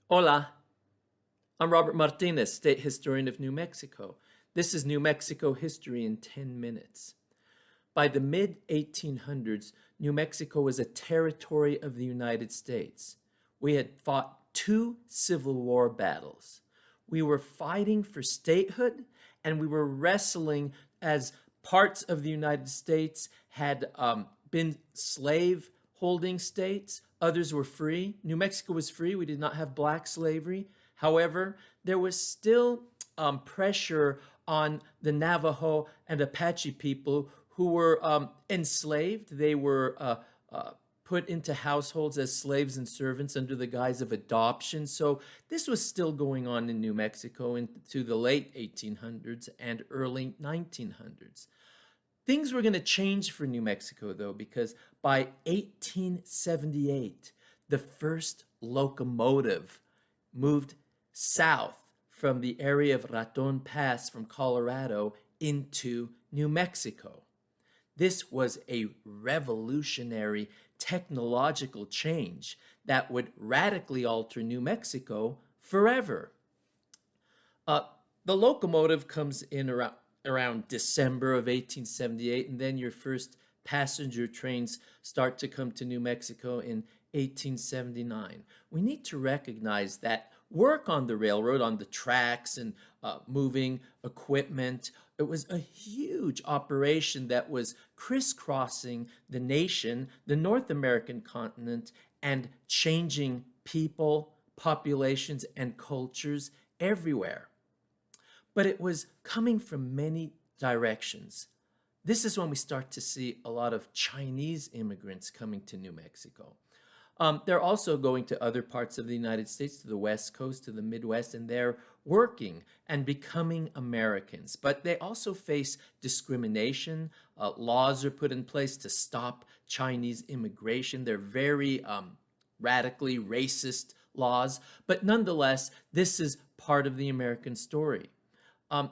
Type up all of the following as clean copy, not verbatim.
Hola, I'm Robert Martinez, State Historian of New Mexico. This is New Mexico History in 10 minutes. By the mid 1800s, New Mexico was a territory of the United States. We had fought two Civil War battles. We were fighting for statehood, and we were wrestling as parts of the United States had been slave holding states. Others were free. New Mexico was free. We did not have black slavery. However, there was still pressure on the Navajo and Apache people who were enslaved. They were put into households as slaves and servants under the guise of adoption. So this was still going on in New Mexico into the late 1800s and early 1900s. Things were going to change for New Mexico, though, because by 1878, the first locomotive moved south from the area of Raton Pass from Colorado into New Mexico. This was a revolutionary technological change that would radically alter New Mexico forever. The locomotive comes in around December of 1878, and then your first passenger trains start to come to New Mexico in 1879. We need to recognize that work on the railroad, on the tracks and moving equipment, it was a huge operation that was crisscrossing the nation, the North American continent, and changing people, populations, and cultures everywhere. But it was coming from many directions. This is when we start to see a lot of Chinese immigrants coming to New Mexico. They're also going to other parts of the United States, to the West Coast, to the Midwest, and they're working and becoming Americans. But they also face discrimination. Laws are put in place to stop Chinese immigration. They're very radically racist laws. But nonetheless, this is part of the American story.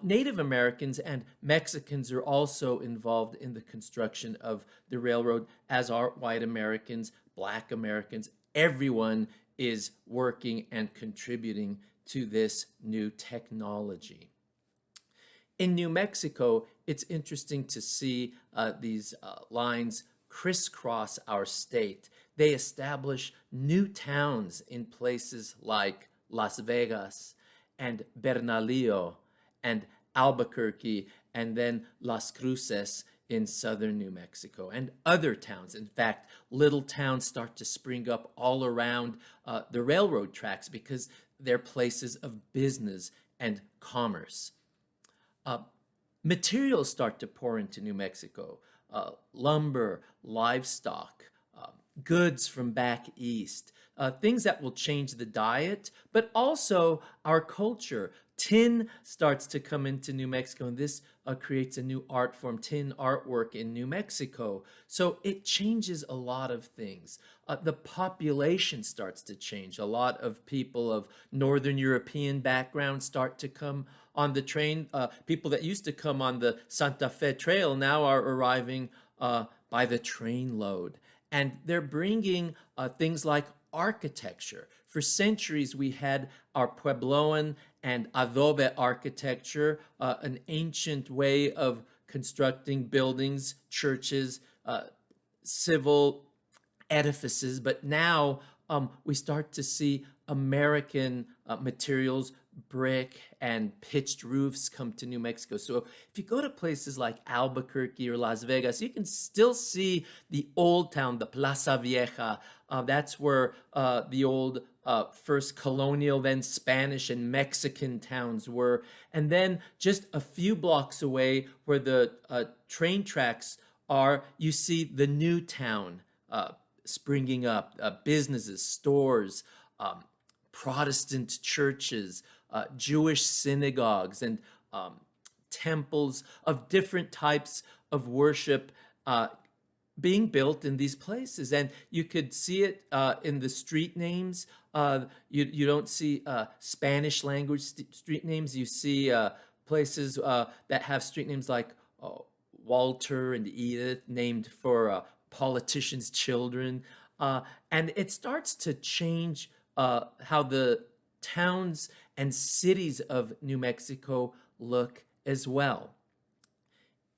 Native Americans and Mexicans are also involved in the construction of the railroad, as are white Americans, black Americans. Everyone is working and contributing to this new technology. In New Mexico, it's interesting to see these lines crisscross our state. They establish new towns in places like Las Vegas and Bernalillo and Albuquerque, and then Las Cruces in southern New Mexico, and other towns. In fact, little towns start to spring up all around the railroad tracks because they're places of business and commerce. Materials start to pour into New Mexico. Lumber, livestock, goods from back east, things that will change the diet, but also our culture. Tin starts to come into New Mexico, and this creates a new art form, tin artwork in New Mexico. So it changes a lot of things. The population starts to change. A lot of people of Northern European background start to come on the train. People that used to come on the Santa Fe Trail now are arriving by the train load. And they're bringing things like architecture. For centuries, we had our Puebloan and adobe architecture, an ancient way of constructing buildings, churches, civil edifices. But now we start to see American materials, brick and pitched roofs come to New Mexico. So if you go to places like Albuquerque or Las Vegas, you can still see the old town, the Plaza Vieja. That's where the old first colonial, then Spanish and Mexican towns were. And then just a few blocks away where the train tracks are, you see the new town springing up, businesses, stores, Protestant churches, Jewish synagogues, and temples of different types of worship being built in these places. And you could see it in the street names. You don't see Spanish language street names. You see places that have street names like Walter and Edith, named for politicians' children. And it starts to change how the towns and cities of New Mexico look as well.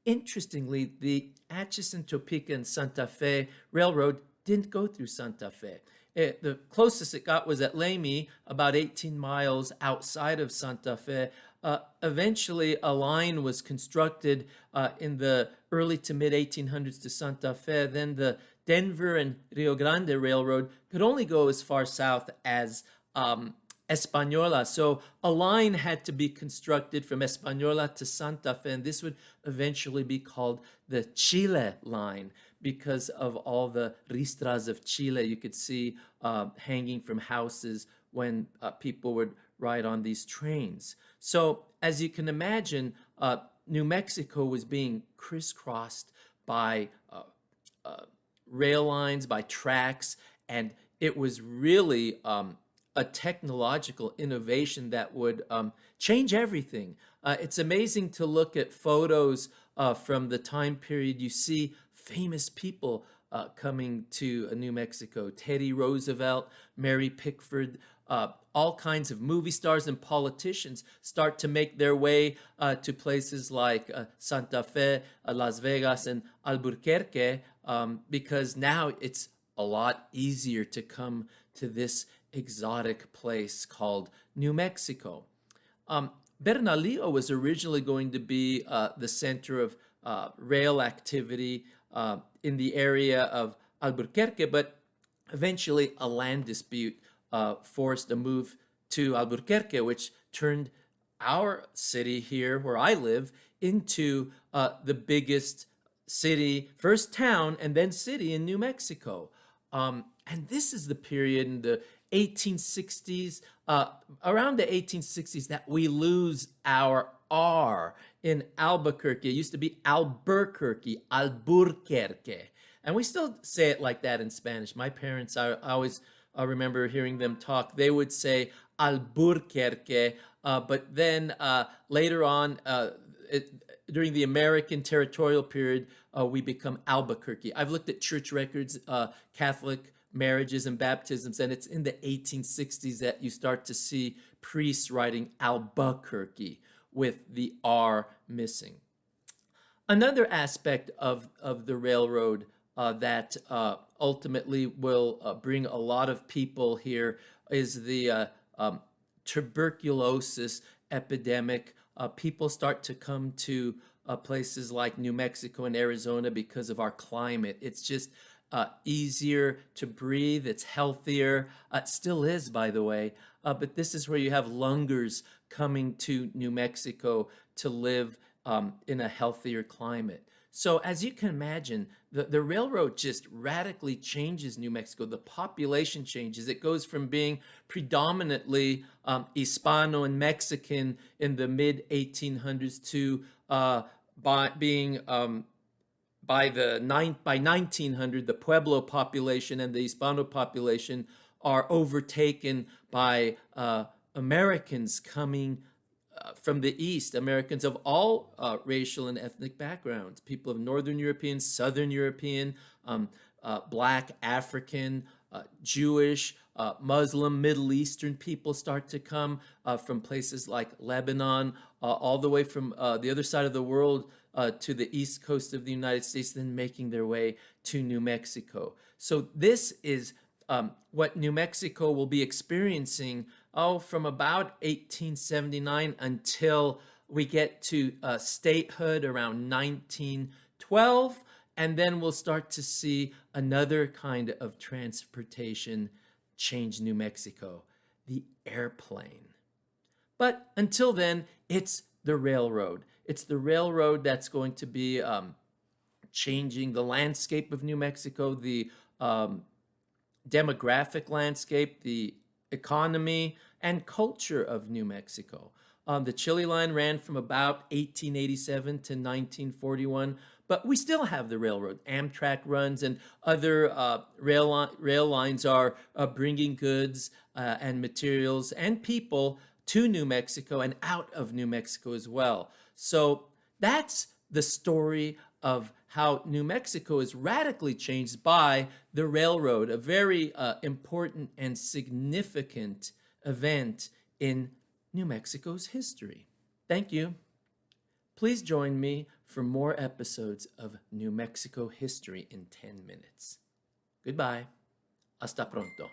Interestingly, the Atchison, Topeka, and Santa Fe Railroad didn't go through Santa Fe. The closest it got was at Lamy, about 18 miles outside of Santa Fe. Eventually, a line was constructed in the early to mid 1800s to Santa Fe. Then the Denver and Rio Grande Railroad could only go as far south as Española. So a line had to be constructed from Española to Santa Fe, and this would eventually be called the Chile Line because of all the ristras of Chile you could see hanging from houses when people would ride on these trains. So as you can imagine, New Mexico was being crisscrossed by rail lines, by tracks, and it was really a technological innovation that would change everything. It's amazing to look at photos from the time period. You see famous people coming to New Mexico. Teddy Roosevelt, Mary Pickford, all kinds of movie stars and politicians start to make their way to places like Santa Fe, Las Vegas, and Albuquerque because now it's a lot easier to come to this exotic place called New Mexico. Bernalillo was originally going to be the center of rail activity in the area of Albuquerque, but eventually a land dispute forced a move to Albuquerque, which turned our city here, where I live, into the biggest city, first town, and then city in New Mexico. And this is the period in the 1860s, around the 1860s, that we lose our R in Albuquerque. It used to be Albuquerque, Albuquerque. And we still say it like that in Spanish. My parents, I always remember hearing them talk. They would say Albuquerque, but then later on, during the American territorial period, we become Albuquerque. I've looked at church records, Catholic marriages and baptisms, and it's in the 1860s that you start to see priests writing Albuquerque with the R missing. Another aspect of the railroad that ultimately will bring a lot of people here is the tuberculosis epidemic. People start to come to places like New Mexico and Arizona because of our climate. It's just easier to breathe. It's healthier. It still is, by the way. But this is where you have lungers coming to New Mexico to live in a healthier climate. So as you can imagine, the railroad just radically changes New Mexico. The population changes. It goes from being predominantly Hispano and Mexican in the mid-1800s to being by 1900, the Pueblo population and the Hispano population are overtaken by Americans coming from the East, Americans of all racial and ethnic backgrounds, people of Northern European, Southern European, Black, African, Jewish, Muslim, Middle Eastern people start to come from places like Lebanon, all the way from the other side of the world to the east coast of the United States, then making their way to New Mexico. So this is what New Mexico will be experiencing from about 1879 until we get to statehood around 1912, and then we'll start to see another kind of transportation change New Mexico, the airplane. But until then, it's the railroad. It's the railroad that's going to be changing the landscape of New Mexico, the demographic landscape, the economy, and culture of New Mexico. The Chile Line ran from about 1887 to 1941, but we still have the railroad. Amtrak runs, and other rail lines are bringing goods and materials and people to New Mexico and out of New Mexico as well. So that's the story of how New Mexico is radically changed by the railroad, a very important and significant event in New Mexico's history. Thank you. Please join me for more episodes of New Mexico History in 10 minutes. Goodbye. Hasta pronto.